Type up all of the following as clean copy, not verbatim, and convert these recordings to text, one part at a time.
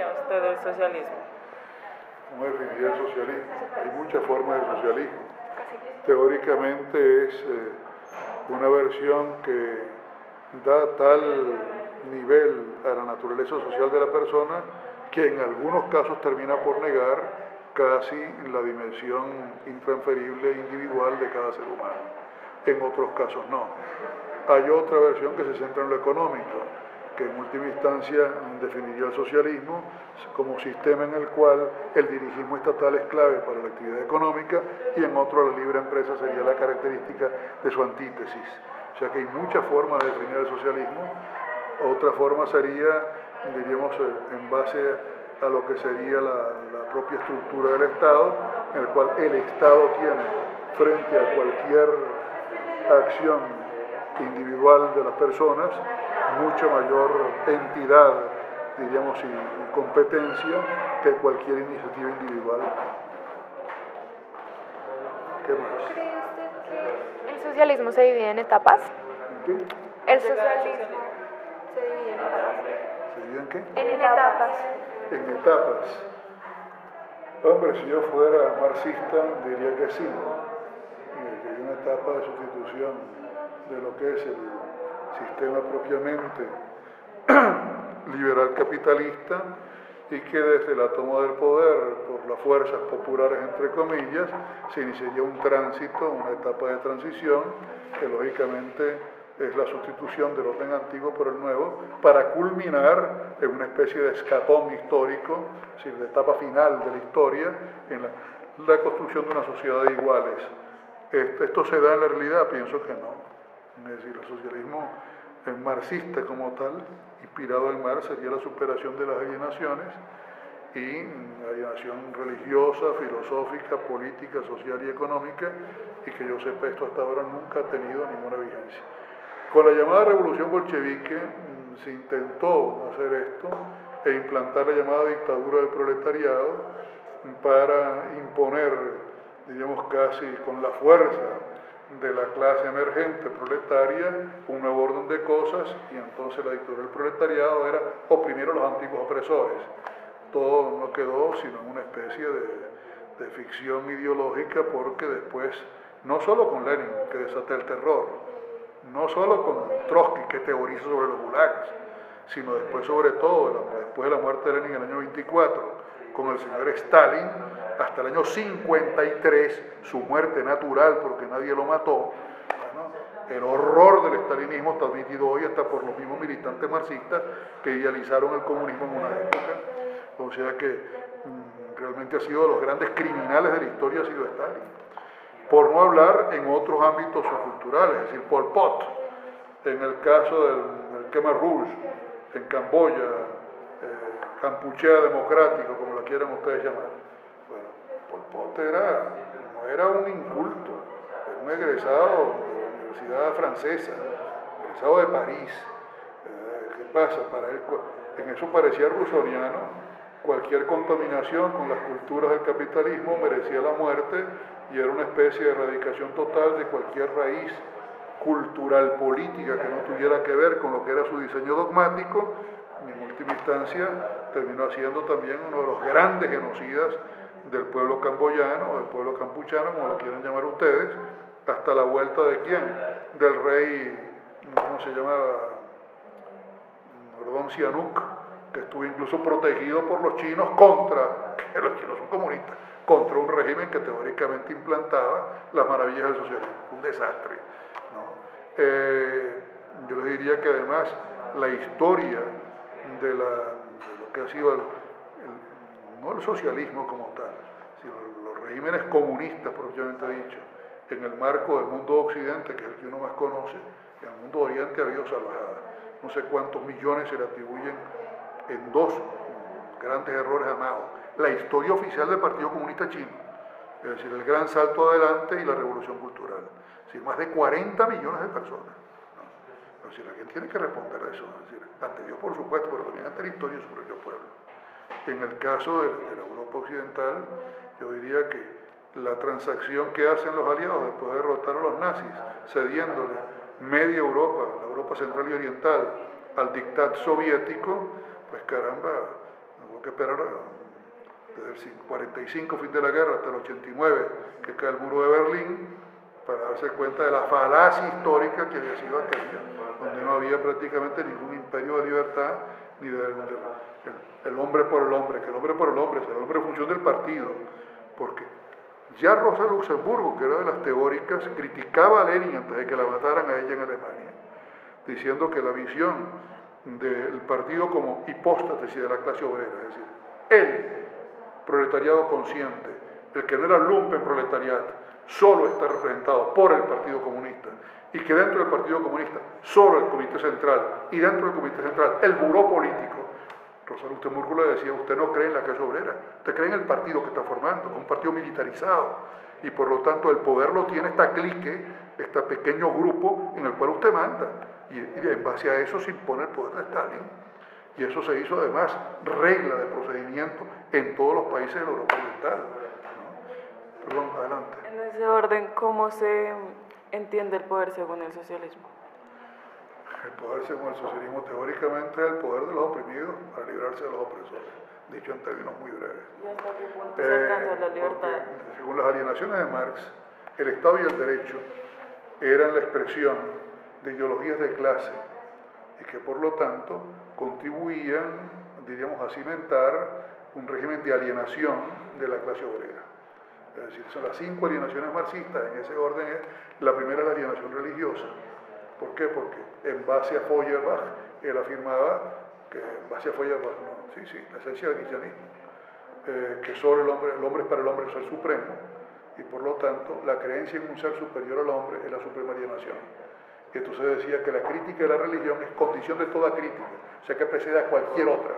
definiría usted el socialismo? ¿Cómo definiría el socialismo? Hay muchas formas de socialismo. Teóricamente es una versión que da tal nivel a la naturaleza social de la persona que en algunos casos termina por negar casi la dimensión intransferible e individual de cada ser humano. En otros casos no. Hay otra versión que se centra en lo económico, que en última instancia definiría el socialismo como sistema en el cual el dirigismo estatal es clave para la actividad económica y en otro la libre empresa sería la característica de su antítesis. O sea que hay muchas formas de definir el socialismo. Otra forma sería, diríamos, en base a lo que sería la propia estructura del Estado, en el cual el Estado tiene frente a cualquier acción individual de las personas mucha mayor entidad, diríamos, y competencia que cualquier iniciativa individual. ¿Qué más? ¿Cree usted que el socialismo se divide en etapas? ¿En qué? El socialismo se divide en etapas. ¿Se divide en qué? En etapas. En etapas. Hombre, si yo fuera marxista, diría que sí, que hay una etapa de sustitución de lo que es el sistema propiamente liberal capitalista y que desde la toma del poder por las fuerzas populares, entre comillas, se iniciaría un tránsito, una etapa de transición que lógicamente es la sustitución del orden antiguo por el nuevo, para culminar en una especie de escatón histórico, es decir, de etapa final de la historia, en la construcción de una sociedad de iguales. ¿Esto se da en la realidad? Pienso que no. Es decir, el socialismo marxista como tal, inspirado en Marx, sería la superación de las alienaciones y la alienación religiosa, filosófica, política, social y económica, y que yo sepa esto hasta ahora nunca ha tenido ninguna vigencia. Con la llamada revolución bolchevique se intentó hacer esto e implantar la llamada dictadura del proletariado para imponer, diríamos casi con la fuerza de la clase emergente proletaria, un nuevo orden de cosas, y entonces la dictadura del proletariado era oprimir a los antiguos opresores. Todo no quedó sino en una especie de ficción ideológica, porque después, no solo con Lenin, que desata el terror, no solo con Trotsky, que teoriza sobre los gulags, sino después, sobre todo, después de la muerte de Lenin en el año 24, con el señor Stalin, hasta el año 53, su muerte natural, porque nadie lo mató. Bueno, el horror del stalinismo está admitido hoy hasta por los mismos militantes marxistas que idealizaron el comunismo en una época. O sea que realmente ha sido de los grandes criminales de la historia, ha sido Stalin. Por no hablar en otros ámbitos socioculturales, es decir, Pol Pot, en el caso del Khmer Rouge, en Camboya, Kampuchea democrático, como lo quieran ustedes llamar. Bueno, Pol Pot no era un inculto, era un egresado de la Universidad Francesa, egresado de París. ¿Qué pasa? Para él, en eso parecía rousseauiano. Cualquier contaminación con las culturas del capitalismo merecía la muerte y era una especie de erradicación total de cualquier raíz cultural política que no tuviera que ver con lo que era su diseño dogmático. En última instancia terminó siendo también uno de los grandes genocidas del pueblo camboyano o del pueblo campuchano, como lo quieran llamar ustedes, hasta la vuelta de quién, del rey, ¿cómo se llamaba? Norodom Sihanouk, que estuvo incluso protegido por los chinos contra, que los chinos son comunistas, contra un régimen que teóricamente implantaba las maravillas del socialismo. Un desastre, ¿no? Yo les diría que además la historia de lo que ha sido no el socialismo como tal, sino los regímenes comunistas propiamente dicho, en el marco del mundo occidente, que es el que uno más conoce, en el mundo oriente ha habido salvajada. No sé cuántos millones se le atribuyen en dos grandes errores amados. La historia oficial del Partido Comunista Chino, es decir, el gran salto adelante y la revolución cultural. Es decir, más de 40 millones de personas. ¿No? Es decir, alguien tiene que responder a eso. Es decir, ante Dios, por supuesto, pero también ante la historia sobre el pueblo. En el caso de la Europa occidental, yo diría que la transacción que hacen los aliados después de derrotar a los nazis, cediéndole media Europa, la Europa central y oriental, al dictat soviético, pues caramba, que esperar desde el 45, fin de la guerra, hasta el 89, que cae el muro de Berlín, para darse cuenta de la falacia histórica que había sido aquella, donde no había prácticamente ningún imperio de libertad, ni el hombre por el hombre, que el hombre por el hombre, es el hombre en función del partido, porque ya Rosa Luxemburgo, que era de las teóricas, criticaba a Lenin antes de que la mataran a ella en Alemania, diciendo que la visión del partido como hipóstasis de la clase obrera, es decir, el proletariado consciente, el que no era lumpen proletariado, solo está representado por el Partido Comunista, y que dentro del Partido Comunista solo el Comité Central, y dentro del Comité Central el buró político. Rosa Luxemburgo le decía: usted no cree en la clase obrera, usted cree en el partido que está formando, un partido militarizado, y por lo tanto el poder lo tiene esta clique, este pequeño grupo en el cual usted manda, y en base a eso se impone el poder de Stalin, y eso se hizo además regla de procedimiento en todos los países de la Europa Oriental. ¿No? Perdón, adelante. En ese orden, ¿cómo se entiende el poder según el socialismo? El poder según el socialismo teóricamente es el poder de los oprimidos para librarse de los opresores, dicho en términos muy breves. ¿Y hasta qué punto se alcanza la libertad? Porque, según las alienaciones de Marx, el Estado y el derecho eran la expresión de ideologías de clase y que por lo tanto contribuían, diríamos, a cimentar un régimen de alienación de la clase obrera. Es decir, son las 5 alienaciones marxistas, en ese orden la primera es la alienación religiosa. ¿Por qué? Porque en base a Feuerbach, él afirmaba que, en base a Feuerbach, no, sí, la esencia del cristianismo, que solo el hombre es para el hombre el ser supremo, y por lo tanto la creencia en un ser superior al hombre es la suprema alienación. Y entonces decía que la crítica de la religión es condición de toda crítica, o sea que precede a cualquier otra.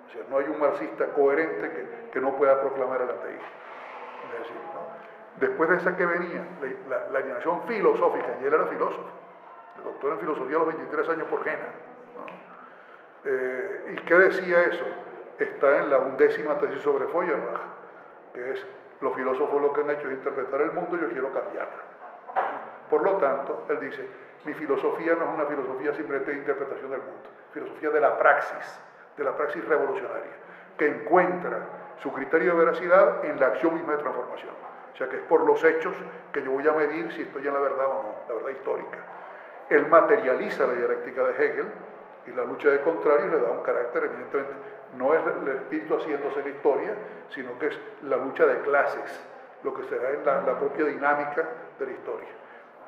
O sea, no hay un marxista coherente que no pueda proclamar el ateísmo. Es decir, ¿no? Después de esa que venía, la alienación filosófica, y él era filósofo, el doctor en filosofía a los 23 años por Jena. ¿No? ¿Y qué decía eso? Está en la 11ª tesis sobre Feuerbach, que es: los filósofos lo que han hecho es interpretar el mundo y yo quiero cambiarlo. Por lo tanto, él dice: mi filosofía no es una filosofía simplemente de interpretación del mundo, filosofía de la praxis revolucionaria, que encuentra su criterio de veracidad en la acción misma de transformación. O sea que es por los hechos que yo voy a medir si estoy en la verdad o no, la verdad histórica. Él materializa la dialéctica de Hegel y la lucha de contrarios le da un carácter, evidentemente, no es el espíritu haciéndose la historia, sino que es la lucha de clases, lo que será en la propia dinámica de la historia.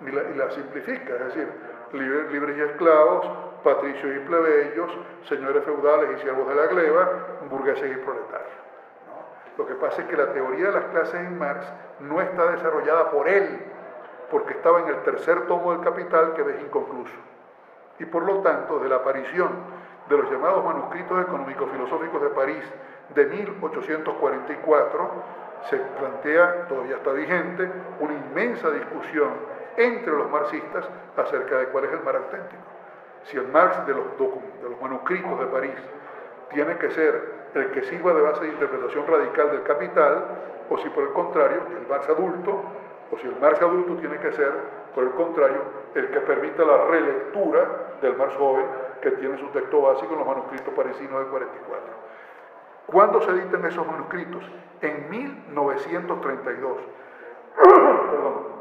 Y la simplifica, es decir, libres y esclavos, patricios y plebeyos, señores feudales y siervos de la gleba, burgueses y proletarios. ¿No? Lo que pasa es que la teoría de las clases en Marx no está desarrollada por él, porque estaba en el tercer tomo del Capital, que es inconcluso. Y por lo tanto, desde la aparición de los llamados manuscritos económico-filosóficos de París de 1844, se plantea, todavía está vigente, una inmensa discusión entre los marxistas acerca de cuál es el Marx auténtico. Si el Marx de los manuscritos de París tiene que ser el que sirva de base de interpretación radical del Capital, o si por el contrario, el Marx adulto, o si el Marx adulto tiene que ser, por el contrario, el que permita la relectura del Marx joven, que tiene su texto básico en los manuscritos parisinos del 44. ¿Cuándo se editan esos manuscritos? En 1932. Perdón.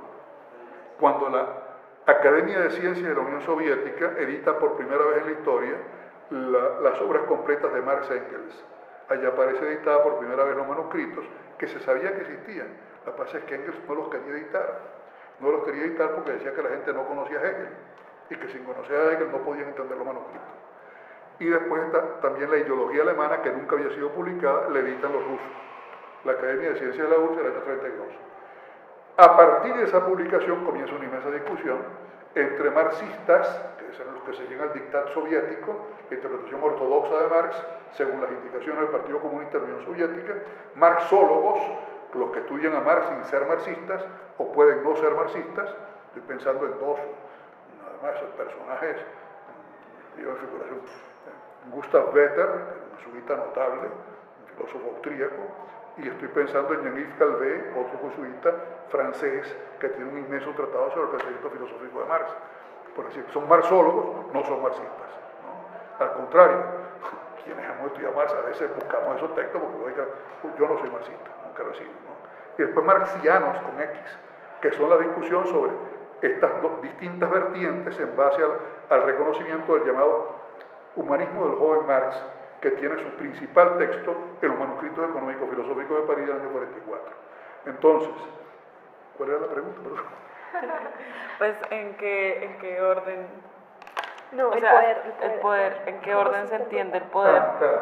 Cuando la Academia de Ciencias de la Unión Soviética edita por primera vez en la historia las obras completas de Marx Engels. Allá aparece editada por primera vez los manuscritos que se sabía que existían. Lo que pasa es que Engels no los quería editar. No los quería editar porque decía que la gente no conocía a Hegel y que sin conocer a Hegel no podían entender los manuscritos. Y después está también la ideología alemana, que nunca había sido publicada, la editan los rusos. La Academia de Ciencias de la URSS del año 32. A partir de esa publicación comienza una inmensa discusión entre marxistas, que son los que seguían al dictat soviético, la interpretación ortodoxa de Marx, según las indicaciones del Partido Comunista de la Unión Soviética, marxólogos, los que estudian a Marx sin ser marxistas, o pueden no ser marxistas. Estoy pensando en dos, además, personajes, digo, de figuración. Gustav Wetter, un jesuita notable, un filósofo austríaco, y estoy pensando en Jean-Yves Calvé, otro jesuita francés, que tiene un inmenso tratado sobre el pensamiento filosófico de Marx. Por decir, son marxólogos, no son marxistas, ¿no? Al contrario, quienes hemos estudiado Marx a veces buscamos esos textos porque oiga, yo no soy marxista, nunca lo he sido, ¿no? Y después marxianos con X, que son la discusión sobre estas dos distintas vertientes en base al reconocimiento del llamado humanismo del joven Marx, que tiene su principal texto en los manuscritos económicos filosóficos de París del año 44. Entonces, ¿cuál era la pregunta? Pues, ¿en qué orden? No, O el sea, poder. ¿en qué orden se entiende el poder? Claro.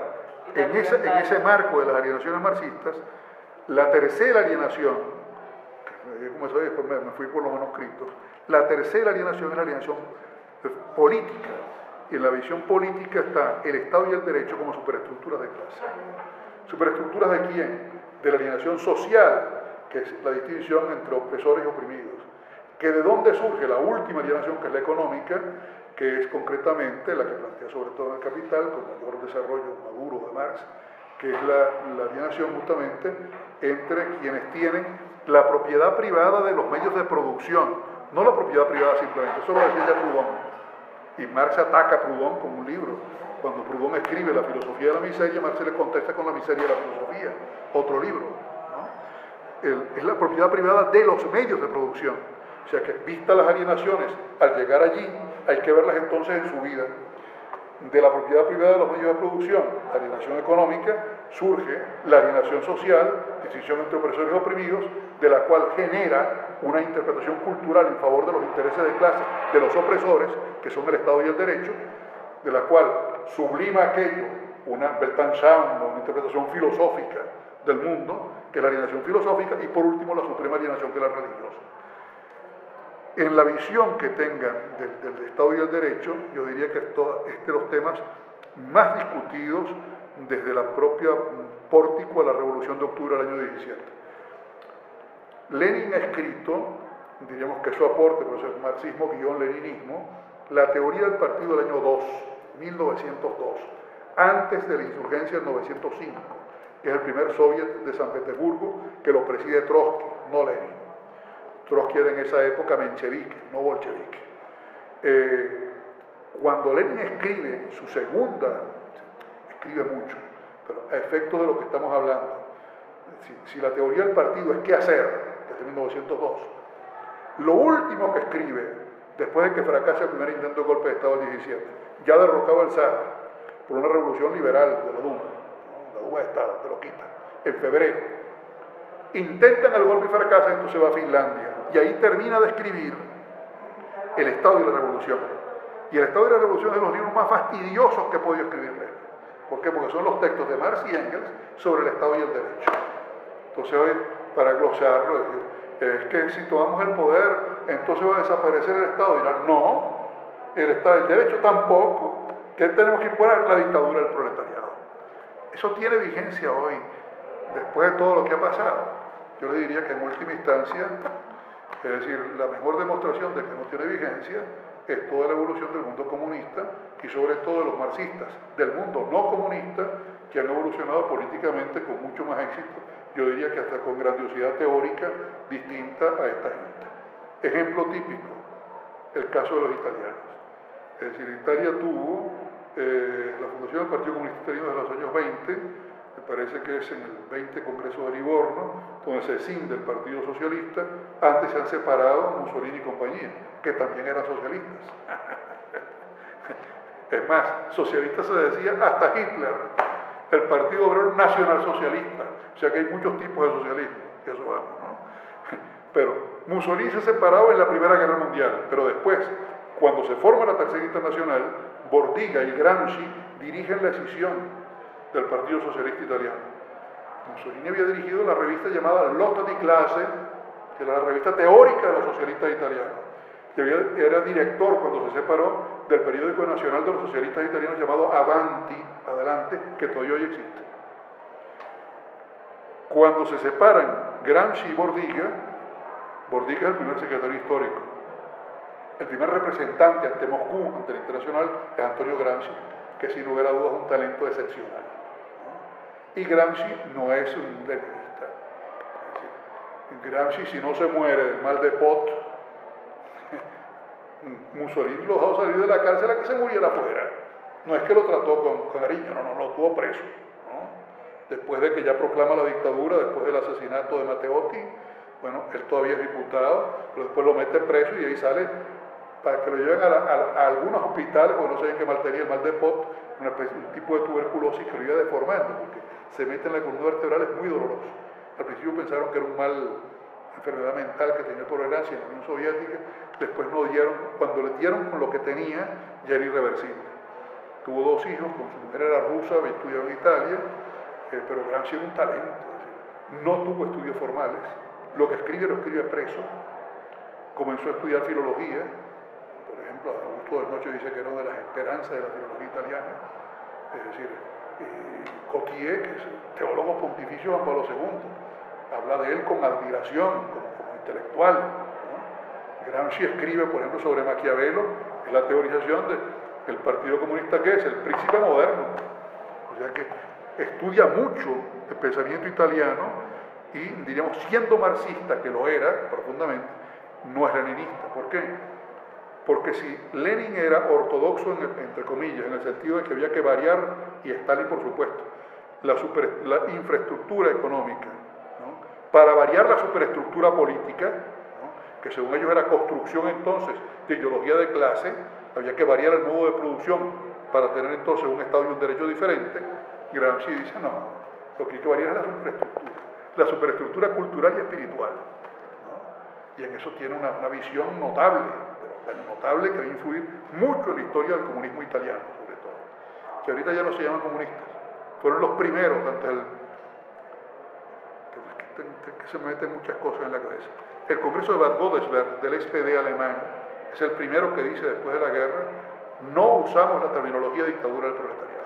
En ese marco de las alienaciones marxistas, la tercera alienación, como eso después me fui por los manuscritos, la tercera alienación es la alienación política. Y en la visión política está el Estado y el derecho como superestructuras de clase. ¿Superestructuras de quién? De la alienación social, que es la distinción entre opresores y oprimidos. Que de dónde surge la última alienación, que es la económica, que es concretamente la que plantea sobre todo en el Capital, con mayor desarrollo maduro de Marx, que es la alienación justamente entre quienes tienen la propiedad privada de los medios de producción, no la propiedad privada simplemente, eso lo decía ya Proudhon. Y Marx ataca a Proudhon con un libro. Cuando Proudhon escribe La filosofía de la miseria, Marx le contesta con La miseria de la filosofía, otro libro, ¿no? Es la propiedad privada de los medios de producción. O sea que, vistas las alienaciones, al llegar allí, hay que verlas entonces en su vida. De la propiedad privada de los medios de producción, la alienación económica, surge la alienación social, distinción entre opresores y oprimidos, de la cual genera una interpretación cultural en favor de los intereses de clase de los opresores, que son el Estado y el derecho, de la cual sublima aquello, una Weltanschauung, una interpretación filosófica del mundo, que es la alienación filosófica, y por último la suprema alienación, que es la religiosa. En la visión que tengan del Estado y el derecho, yo diría que es de los temas más discutidos desde la propia pórtico a la Revolución de Octubre del año 17. Lenin ha escrito, diríamos que su aporte, por eso es marxismo-leninismo, la teoría del partido del año 2, 1902, antes de la insurgencia del 905, que es el primer soviet de San Petersburgo, que lo preside Trotsky, no Lenin. Trotsky era en esa época menchevique, no bolchevique. Cuando Lenin escribe su segunda, escribe mucho, pero a efecto de lo que estamos hablando, si la teoría del partido es qué hacer, desde 1902, lo último que escribe, después de que fracasa el primer intento de golpe de Estado del 17, ya derrocado el zar por una revolución liberal de la Duma, ¿no? La Duma de Estado, que lo quita, en febrero. Intentan el golpe y fracasan, entonces va a Finlandia. Y ahí termina de escribir El Estado y la Revolución. Y El Estado y la Revolución es de los libros más fastidiosos que he podido escribir Lenin. ¿Por qué? Porque son los textos de Marx y Engels sobre el Estado y el derecho. Entonces hoy, para glosarlo, es que si tomamos el poder, entonces va a desaparecer el Estado. Y dirán, no, el Estado y el derecho tampoco. ¿Qué tenemos que imponer? La dictadura del proletariado. Eso tiene vigencia hoy, después de todo lo que ha pasado. Yo le diría que en última instancia, es decir, la mejor demostración de que no tiene vigencia es toda la evolución del mundo comunista y sobre todo de los marxistas del mundo no comunista, que han evolucionado políticamente con mucho más éxito, yo diría que hasta con grandiosidad teórica distinta a esta gente. Ejemplo típico, el caso de los italianos. Es decir, Italia tuvo la fundación del Partido Comunista Italiano de los años 20, me parece que es en el 20 Congreso de Livorno, donde se escinde el Partido Socialista. Antes se han separado Mussolini y compañía, que también eran socialistas. Es más, socialista se decía hasta Hitler, el Partido Obrero Nacional Socialista. O sea que hay muchos tipos de socialismo, y eso vamos, ¿no? Pero Mussolini se separaba en la Primera Guerra Mundial, pero después, cuando se forma la Tercera Internacional, Bordiga y Gramsci dirigen la escisión del Partido Socialista Italiano. Mussolini había dirigido la revista llamada Lotta di Classe, que era la revista teórica de los socialistas italianos. Y era director, cuando se separó, del periódico nacional de los socialistas italianos llamado Avanti, Adelante, que todavía hoy existe. Cuando se separan Gramsci y Bordiga es el primer secretario histórico. El primer representante ante Moscú, ante el internacional, es Antonio Gramsci, que sin lugar a dudas es un talento excepcional. Y Gramsci no es un leninista. Gramsci, si no se muere del mal de Pot, Mussolini lo dejó salir de la cárcel a que se muriera afuera. No es que lo trató con cariño, no, lo tuvo preso, ¿no? Después de que ya proclama la dictadura, después del asesinato de Matteotti, bueno, él todavía es diputado, pero después lo mete preso y ahí sale para que lo lleven a algunos hospitales, porque no sabían qué mal tenía, el mal de Pot, un tipo de tuberculosis que lo iba deformando, porque se mete en la columna vertebral, es muy doloroso. Al principio pensaron que era una enfermedad mental que tenía por herencia en la Unión Soviética, después no dieron, cuando le dieron con lo que tenía, ya era irreversible. Tuvo 2 hijos, con su mujer era rusa, había estudiado en Italia, pero Gramsci era un talento, no tuvo estudios formales, lo que escribe lo escribe preso, comenzó a estudiar filología, por ejemplo, Augusto del Noche dice que era una de las esperanzas de la filología italiana, es decir, Cotier, que es teólogo pontificio Juan Pablo II, habla de él con admiración, como intelectual, ¿no? Gramsci escribe, por ejemplo, sobre Maquiavelo, es la teorización del Partido Comunista, que es el príncipe moderno, o sea que estudia mucho el pensamiento italiano y, diríamos, siendo marxista, que lo era profundamente, no es leninista. ¿Por qué? Porque si Lenin era ortodoxo, entre comillas, en el sentido de que había que variar, y Stalin por supuesto, la infraestructura económica, ¿no? Para variar la superestructura política, ¿no? Que según ellos era construcción entonces de ideología de clase, había que variar el modo de producción para tener entonces un Estado y un derecho diferente. Gramsci dice, no, lo que hay que variar es la superestructura cultural y espiritual, ¿no? Y en eso tiene una visión notable, pero tan notable que va a influir mucho en la historia del comunismo italiano, sobre todo. Que ahorita ya no se llaman comunistas, fueron los primeros antes que se meten muchas cosas en la cabeza. El Congreso de Bad Godesberg del SPD alemán es el primero que dice después de la guerra, no usamos la terminología dictadura del proletariado.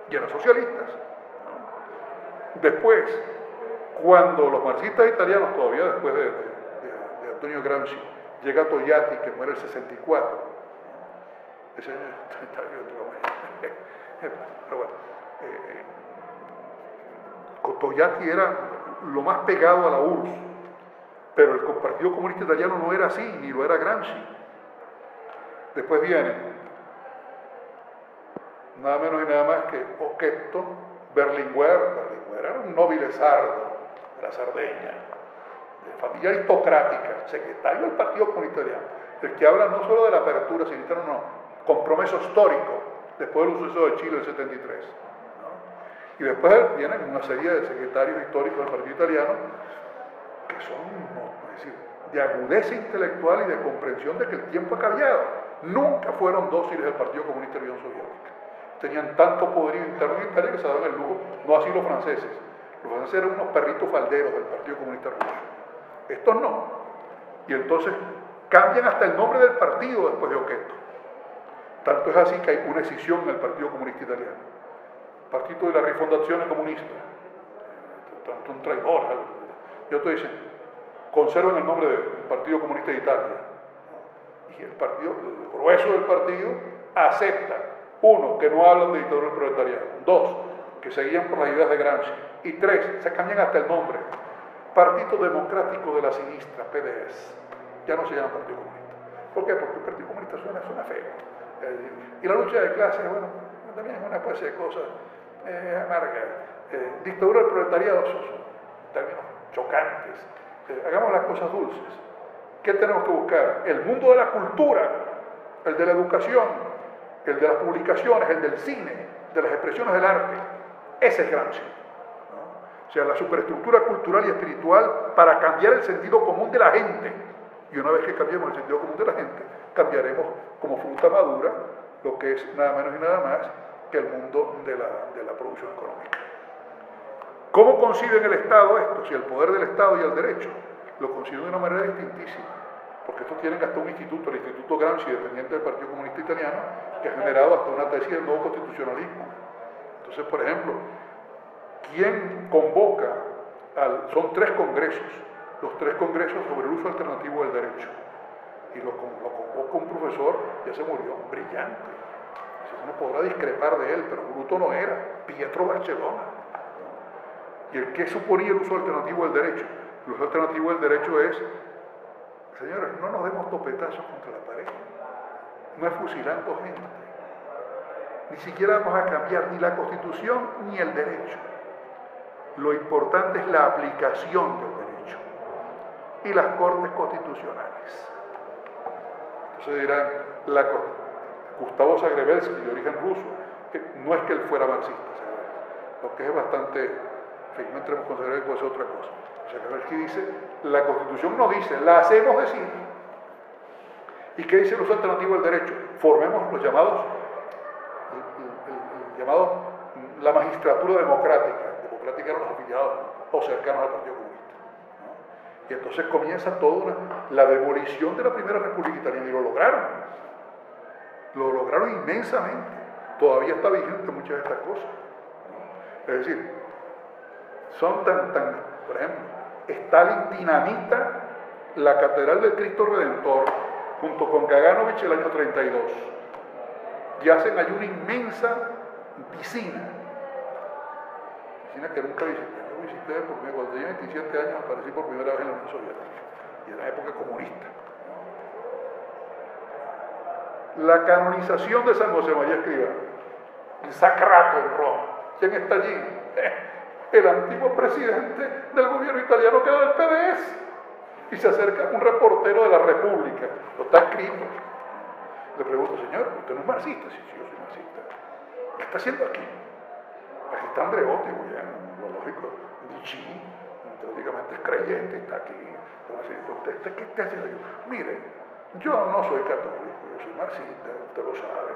Y eran socialistas, ¿no? Después, cuando los marxistas italianos, todavía después de Antonio Gramsci, llega Togliatti, que muere en el 64, ese pero bueno, Togliatti era lo más pegado a la URSS, pero el Partido Comunista Italiano no era así, ni lo era Gramsci. Después viene nada menos y nada más que Occhetto, Berlinguer era un noble sardo de la Sardeña, de familia aristocrática, secretario del Partido Comunista Italiano, el que habla no solo de la apertura, sino compromiso histórico después del suceso de Chile del 73. ¿No? Y después vienen una serie de secretarios históricos del Partido Italiano que son, es decir, de agudeza intelectual y de comprensión de que el tiempo ha cambiado. Nunca fueron dóciles del Partido Comunista de la Unión Soviética. Tenían tanto poderío interno en Italia que se daban el lujo, no así los franceses. Los franceses eran unos perritos falderos del Partido Comunista Ruso. Estos no. Y entonces cambian hasta el nombre del partido después de Occhetto. Tanto es así que hay una escisión en el Partido Comunista Italiano. Partido de la Rifondazione Comunista. Tanto un traidor. Y otros dicen, conservan el nombre del Partido Comunista de Italia. Y el grueso del partido acepta, 1, que no hablan de dictadura del proletariado; 2, que se guían por las ideas de Gramsci; y 3, se cambian hasta el nombre. Partido Democrático de la Sinistra, PDS. Ya no se llama Partido Comunista. ¿Por qué? Porque el Partido Comunista suena feo. Y la lucha de clases, bueno, también es una especie de cosa amarga. Dictadura del proletariado son términos chocantes. Hagamos las cosas dulces. ¿Qué tenemos que buscar? El mundo de la cultura, el de la educación, el de las publicaciones, el del cine, de las expresiones del arte. Ese es Gramsci, ¿no? O sea, la superestructura cultural y espiritual para cambiar el sentido común de la gente. Y una vez que cambiemos el sentido común de la gente, cambiaremos como fruta madura lo que es nada menos y nada más que el mundo de la producción económica. ¿Cómo conciben el Estado esto? Si el poder del Estado y el derecho lo conciben de una manera distintísima, porque estos tienen hasta un instituto, el Instituto Gramsci, dependiente del Partido Comunista Italiano, que ha generado hasta una tesis del nuevo constitucionalismo. Entonces, por ejemplo, ¿quién convoca? Son 3 congresos, los 3 congresos sobre el uso alternativo del derecho. Y lo convoca un profesor, ya se murió, brillante. Uno podrá discrepar de él, pero bruto no era, Pietro Barcellona. ¿Y el qué suponía el uso alternativo del derecho? El uso alternativo del derecho es, señores, no nos demos topetazos contra la pared, no es fusilando gente, ni siquiera vamos a cambiar ni la Constitución ni el derecho. Lo importante es la aplicación del derecho y las cortes constitucionales. Entonces dirán, Gustavo Zagrebelsky, de origen ruso, no es que él fuera marxista, lo que es bastante, en fin, no entremos con Zagrebelsky, puede ser otra cosa. Zagrebelsky dice, la Constitución nos dice, la hacemos decir. ¿Y qué dice el uso alternativo del derecho? Formemos los llamados, la magistratura democrática eran los afiliados o cercanos al Partido Comunista, ¿no? Y entonces comienza toda la demolición de la primera república italiana, y lo lograron inmensamente. Todavía está vigente muchas de estas cosas, ¿no? Es decir, son por ejemplo, Stalin dinamita la Catedral del Cristo Redentor junto con Kaganovich el año 32 y hacen allí una inmensa piscina que nunca visité. Yo visité porque cuando tenía 27 años aparecí por primera vez en la Unión Soviética y en la época comunista. La canonización de San José María Escrivá, el Sacrato en Roma. ¿Quién está allí? El antiguo presidente del gobierno italiano que era del PDS. Y se acerca un reportero de la República, lo está escrito. Le pregunto, señor, ¿usted no es marxista? Sí, yo soy marxista. ¿Qué está haciendo aquí? Aquí está Andreotti, lo lógico, Vichy, teóricamente es creyente, está aquí. ¿Usted qué está haciendo aquí? Mire, yo no soy católico, yo soy marxista, usted lo sabe.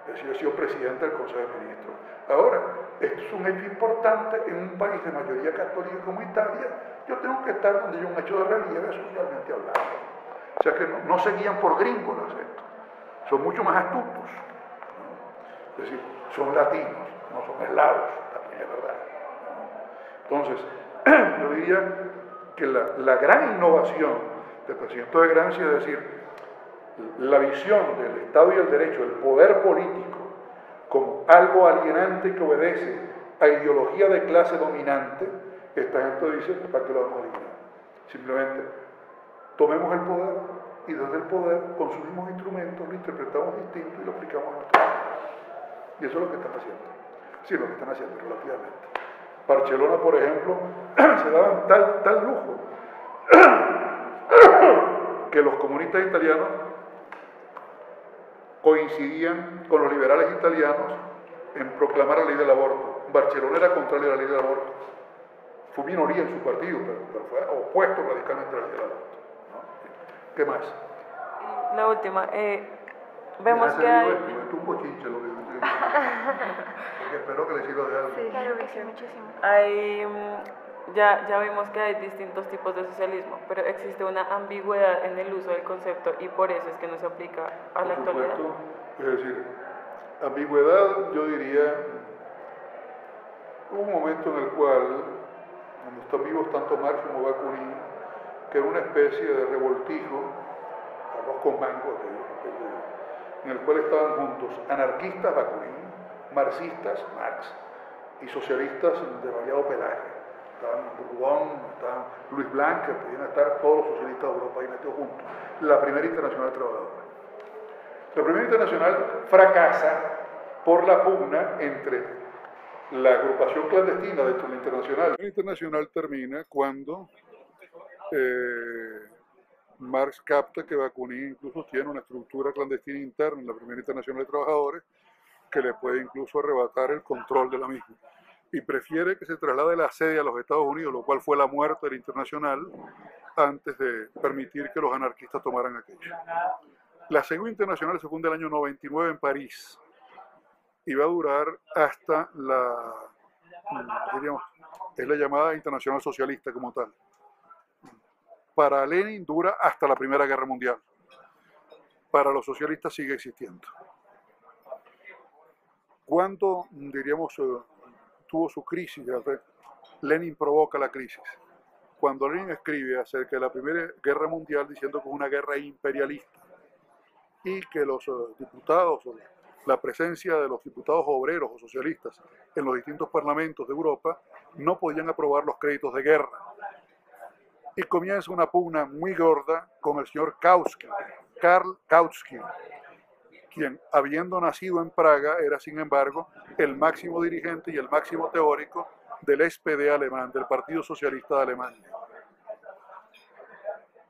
Yo he sido presidente del Consejo de Ministros. Ahora, esto es un hecho importante en un país de mayoría católica como Italia. Yo tengo que estar donde hay un hecho de relieve socialmente hablando. O sea que no se guían por gringos esto. Son mucho más astutos, ¿no? Es decir, son latinos, no son eslavos, también es verdad, ¿no? Entonces, yo diría que la gran innovación del presidente de Gramsci es decir, la visión del Estado y el derecho, el poder político, como algo alienante que obedece a ideología de clase dominante, esta gente dice, ¿para qué lo vamos a eliminar? Simplemente tomemos el poder y desde el poder consumimos instrumentos, lo interpretamos distinto y lo aplicamos a nuestra vida. Y eso es lo que están haciendo. Sí, lo que están haciendo relativamente. Barcelona, por ejemplo, se daban tal lujo que los comunistas italianos coincidían con los liberales italianos en proclamar la ley del aborto. Barcelona era contrario a la ley del aborto. Fue minoría en su partido, pero fue opuesto radicalmente a la ley del aborto, ¿no? ¿Qué más? La última. Vemos que hay... Es un bochinche lo que porque espero que les sirva de algo. Sí, claro que sí, muchísimo. Hay, ya vimos que hay distintos tipos de socialismo, pero existe una ambigüedad en el uso del concepto y por eso es que no se aplica a la actualidad. Es decir, ambigüedad, yo diría, hubo un momento en el cual, cuando están vivos tanto Marx como Bakunin, que era una especie de revoltijo, arroz con mango, en el cual estaban juntos anarquistas Bakunin, marxistas Marx y socialistas de variado pelaje. Estaban Bourgogne, estaban Luis Blanc, que podían estar todos los socialistas de Europa ahí metidos juntos. La primera internacional trabajadora. La primera internacional fracasa por la pugna entre la agrupación clandestina dentro de la internacional. La internacional termina cuando Marx capta que Bakunin incluso tiene una estructura clandestina interna en la primera internacional de trabajadores que le puede incluso arrebatar el control de la misma. Y prefiere que se traslade la sede a los Estados Unidos, lo cual fue la muerte de la internacional, antes de permitir que los anarquistas tomaran aquello. La segunda internacional se funda en el año 99 en París y va a durar hasta es la llamada Internacional Socialista como tal. Para Lenin dura hasta la Primera Guerra Mundial. Para los socialistas sigue existiendo. ¿Cuándo, diríamos, tuvo su crisis? Lenin provoca la crisis. Cuando Lenin escribe acerca de la Primera Guerra Mundial diciendo que es una guerra imperialista y que los diputados, o la presencia de los diputados obreros o socialistas en los distintos parlamentos de Europa no podían aprobar los créditos de guerra. Y comienza una pugna muy gorda con el señor Kautsky, Karl Kautsky, quien, habiendo nacido en Praga, era sin embargo el máximo dirigente y el máximo teórico del SPD alemán, del Partido Socialista de Alemania.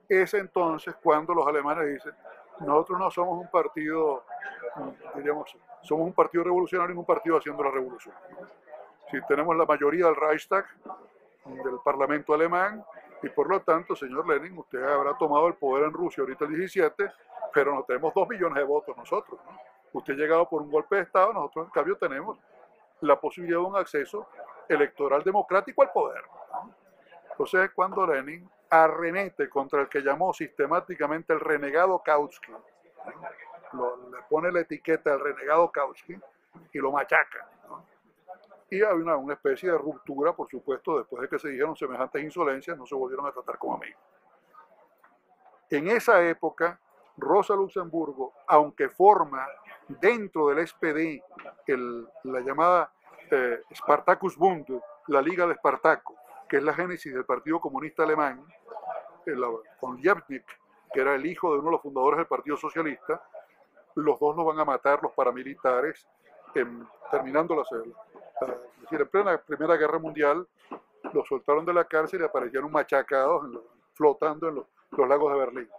Es entonces cuando los alemanes dicen, nosotros no somos un partido, diríamos, somos un partido revolucionario y un partido haciendo la revolución. Si tenemos la mayoría del Reichstag, del Parlamento alemán, y por lo tanto, señor Lenin, usted habrá tomado el poder en Rusia ahorita el 17, pero no tenemos 2 millones de votos nosotros, ¿no? Usted ha llegado por un golpe de Estado, nosotros en cambio tenemos la posibilidad de un acceso electoral democrático al poder, ¿no? Entonces, cuando Lenin arremete contra el que llamó sistemáticamente el renegado Kautsky, ¿no? Le pone la etiqueta del renegado Kautsky y lo machaca, ¿no? Y hay una especie de ruptura, por supuesto, después de que se dijeron semejantes insolencias, no se volvieron a tratar como amigos. En esa época, Rosa Luxemburgo, aunque forma dentro del SPD la llamada Spartakusbund, la Liga de Espartaco, que es la génesis del Partido Comunista Alemán, con Liebknecht, que era el hijo de uno de los fundadores del Partido Socialista, los dos los van a matar los paramilitares, terminando en plena Primera Guerra Mundial, los soltaron de la cárcel y aparecieron machacados, flotando en los lagos de Berlín.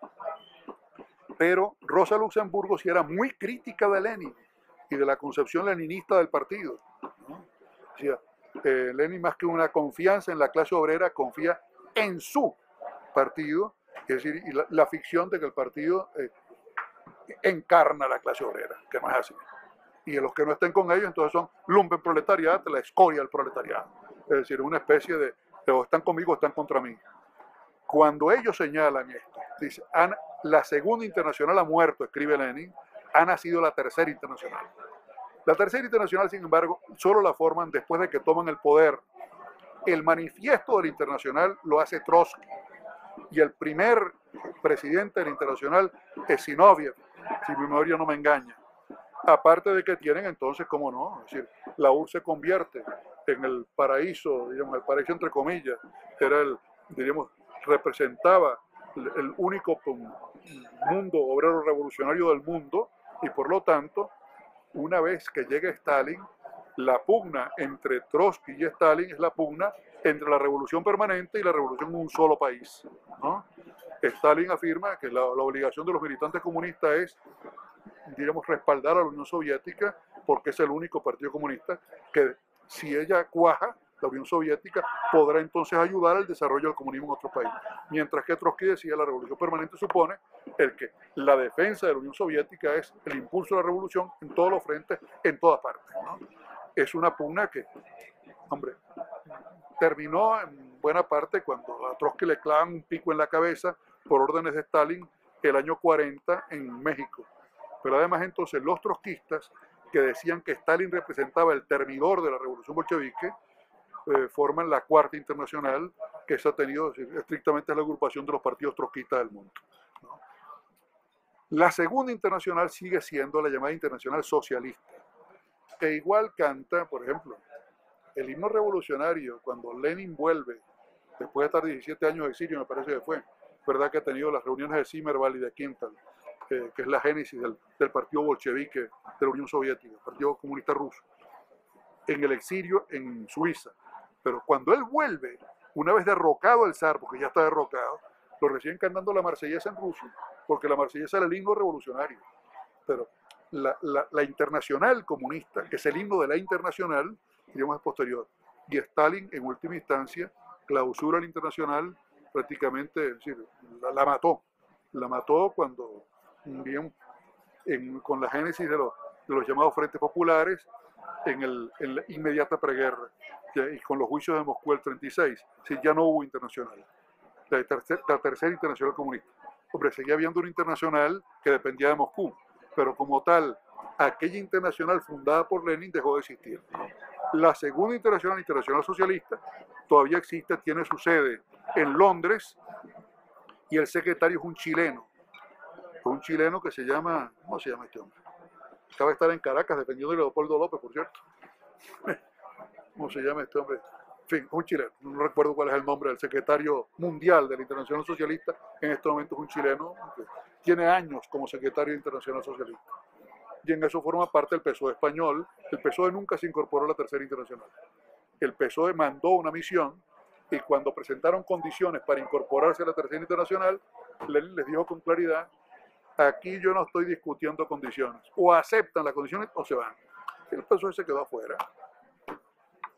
Pero Rosa Luxemburgo sí era muy crítica de Lenin y de la concepción leninista del partido, ¿no? O sea, Lenin, más que una confianza en la clase obrera, confía en su partido, es decir, y la ficción de que el partido encarna a la clase obrera, que no es así. Y los que no estén con ellos, entonces son lumpenproletariado, la escoria del proletariado. Es decir, una especie de o están conmigo o están contra mí. Cuando ellos señalan esto, dice, la segunda internacional ha muerto, escribe Lenin, ha nacido la tercera internacional. La tercera internacional, sin embargo, solo la forman después de que toman el poder. El manifiesto de la internacional lo hace Trotsky, y el primer presidente de la internacional es Zinoviev, si mi memoria no me engaña. Aparte de que tienen entonces, ¿cómo no? Es decir, la URSS se convierte en el paraíso, digamos, el paraíso entre comillas, era representaba el único mundo obrero revolucionario del mundo, y por lo tanto, una vez que llega Stalin, la pugna entre Trotsky y Stalin es la pugna entre la revolución permanente y la revolución en un solo país, ¿no? Stalin afirma que la obligación de los militantes comunistas es, digamos, respaldar a la Unión Soviética porque es el único partido comunista que, si ella cuaja, la Unión Soviética podrá entonces ayudar al desarrollo del comunismo en otro país. Mientras que Trotsky decía, la revolución permanente supone que la defensa de la Unión Soviética es el impulso de la revolución en todos los frentes, en todas partes, ¿no? Es una pugna que, hombre, terminó en buena parte cuando a Trotsky le clavan un pico en la cabeza por órdenes de Stalin el año 40 en México. Pero además entonces los trotskistas, que decían que Stalin representaba el termidor de la revolución bolchevique, forman la Cuarta Internacional, que se ha tenido, estrictamente la agrupación de los partidos trotskistas del mundo, ¿no? La Segunda Internacional sigue siendo la llamada Internacional Socialista, que igual canta, por ejemplo, el himno revolucionario, cuando Lenin vuelve, después de estar 17 años de exilio, me parece que fue, verdad que ha tenido las reuniones de Zimmerwald y de Quintal, que es la génesis del partido bolchevique de la Unión Soviética, el Partido Comunista Ruso, en el exilio en Suiza. Pero cuando él vuelve, una vez derrocado el zar, porque ya está derrocado, lo reciben cantando la marsellesa en ruso, porque la marsellesa era el himno revolucionario. Pero la internacional comunista, que es el himno de la internacional, digamos, es posterior. Y Stalin, en última instancia, clausura la internacional, prácticamente, es decir, la mató. La mató cuando, bien, con la génesis de los llamados frentes populares, en la inmediata preguerra, y con los juicios de Moscú el 36, sí, ya no hubo internacional. La tercera internacional comunista. Hombre, seguía habiendo una internacional que dependía de Moscú, pero como tal, aquella internacional fundada por Lenin dejó de existir. La Segunda Internacional, Internacional Socialista, todavía existe, tiene su sede en Londres, y el secretario es un chileno que se llama, ¿cómo se llama este hombre? Acaba de estar en Caracas defendiendo a Leopoldo López, por cierto. ¿Cómo se llama este hombre? En fin, un chileno. No recuerdo cuál es el nombre del secretario mundial de la Internacional Socialista. En este momento es un chileno que tiene años como secretario de Internacional Socialista. y en eso forma parte el PSOE español. El PSOE nunca se incorporó a la Tercera Internacional. El PSOE mandó una misión y cuando presentaron condiciones para incorporarse a la Tercera Internacional, les dijo con claridad, aquí yo no estoy discutiendo condiciones, o aceptan las condiciones o se van. Y el PSOE se quedó afuera.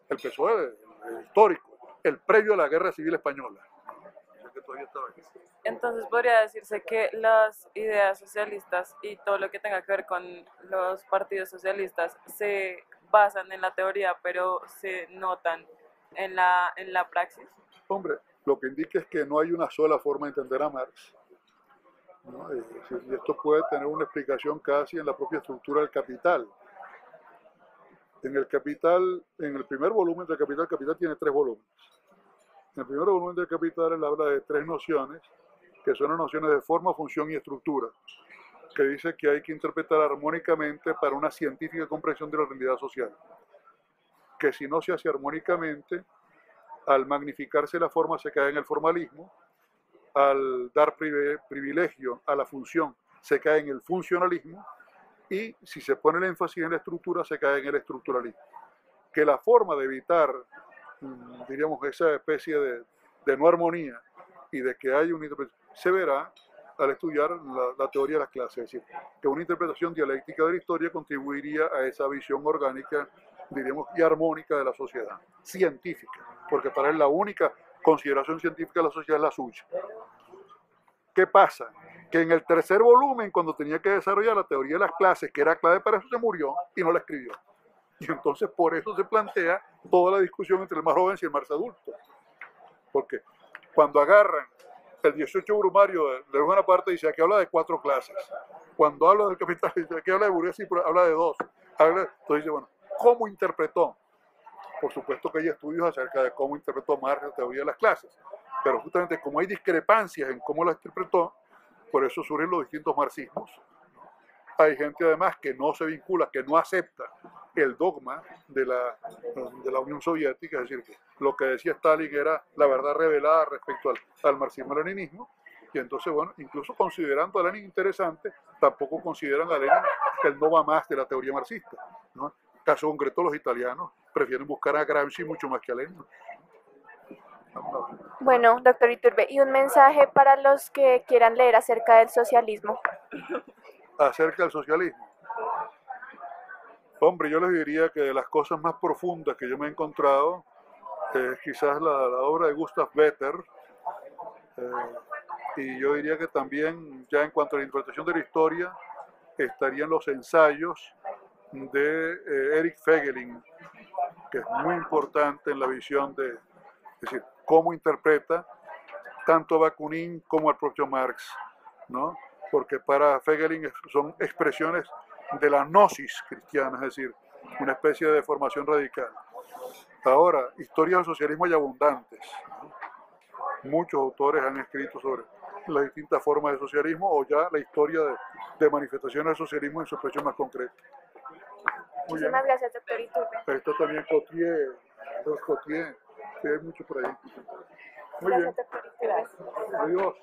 El PSOE, el histórico, el previo a la Guerra Civil Española. Que todavía estaba aquí. Entonces podría decirse que las ideas socialistas y todo lo que tenga que ver con los partidos socialistas se basan en la teoría, pero se notan en la praxis. Hombre, lo que indica es que no hay una sola forma de entender a Marx, ¿no? Y esto puede tener una explicación casi en la propia estructura del Capital. En el Capital, en el primer volumen del Capital, el Capital tiene 3 volúmenes. En el primer volumen del Capital él habla de 3 nociones, que son las nociones de forma, función y estructura, que dice que hay que interpretar armónicamente para una científica comprensión de la realidad social. Que si no se hace armónicamente, al magnificarse la forma se cae en el formalismo, al dar privilegio a la función se cae en el funcionalismo, y si se pone el énfasis en la estructura se cae en el estructuralismo. Que la forma de evitar, diríamos, esa especie de no armonía y de que haya una interpretación, se verá al estudiar la teoría de las clases, es decir, que una interpretación dialéctica de la historia contribuiría a esa visión orgánica, diríamos, y armónica de la sociedad, científica, porque para él la única consideración científica de la sociedad es la suya. ¿Qué pasa? Que en el tercer volumen, cuando tenía que desarrollar la teoría de las clases, que era clave para eso, se murió y no la escribió. Y entonces por eso se plantea toda la discusión entre el Marx joven y el Marx adulto. Porque cuando agarran el 18 brumario de buena parte, dice aquí habla de 4 clases. Cuando habla del capital, dice aquí habla de burguesía, pero habla de 2. Entonces dice, bueno, ¿cómo interpretó? Por supuesto que hay estudios acerca de cómo interpretó Marx la teoría de las clases. Pero justamente como hay discrepancias en cómo la interpretó, por eso surgen los distintos marxismos. Hay gente además que no se vincula, que no acepta el dogma de la Unión Soviética, es decir, que lo que decía Stalin era la verdad revelada respecto al marxismo-leninismo, y entonces, bueno, incluso considerando a Lenin interesante, tampoco consideran a Lenin el no va más de la teoría marxista, ¿no? Caso concreto, los italianos prefieren buscar a Gramsci mucho más que a Lenin. Bueno, doctor Iturbe, ¿y un mensaje para los que quieran leer acerca del socialismo? Acerca del socialismo. Hombre, yo les diría que de las cosas más profundas que yo me he encontrado es quizás la obra de Gustav Better, y yo diría que también, ya en cuanto a la interpretación de la historia, estarían los ensayos de Erich Fegelein, que es muy importante en la visión de, es decir, cómo interpreta tanto a Bakunin como al propio Marx, ¿no? Porque para Fegelein son expresiones de la gnosis cristiana, es decir, una especie de deformación radical. Ahora, historias del socialismo hay abundantes, ¿no? Muchos autores han escrito sobre las distintas formas de socialismo o ya la historia de manifestaciones del socialismo en su expresión más concreta. Muchísimas gracias, doctor Iturbe. Esto también Cotier, sí, hay mucho por ahí. Muy Gracias, bien. doctor Iturbe. Adiós.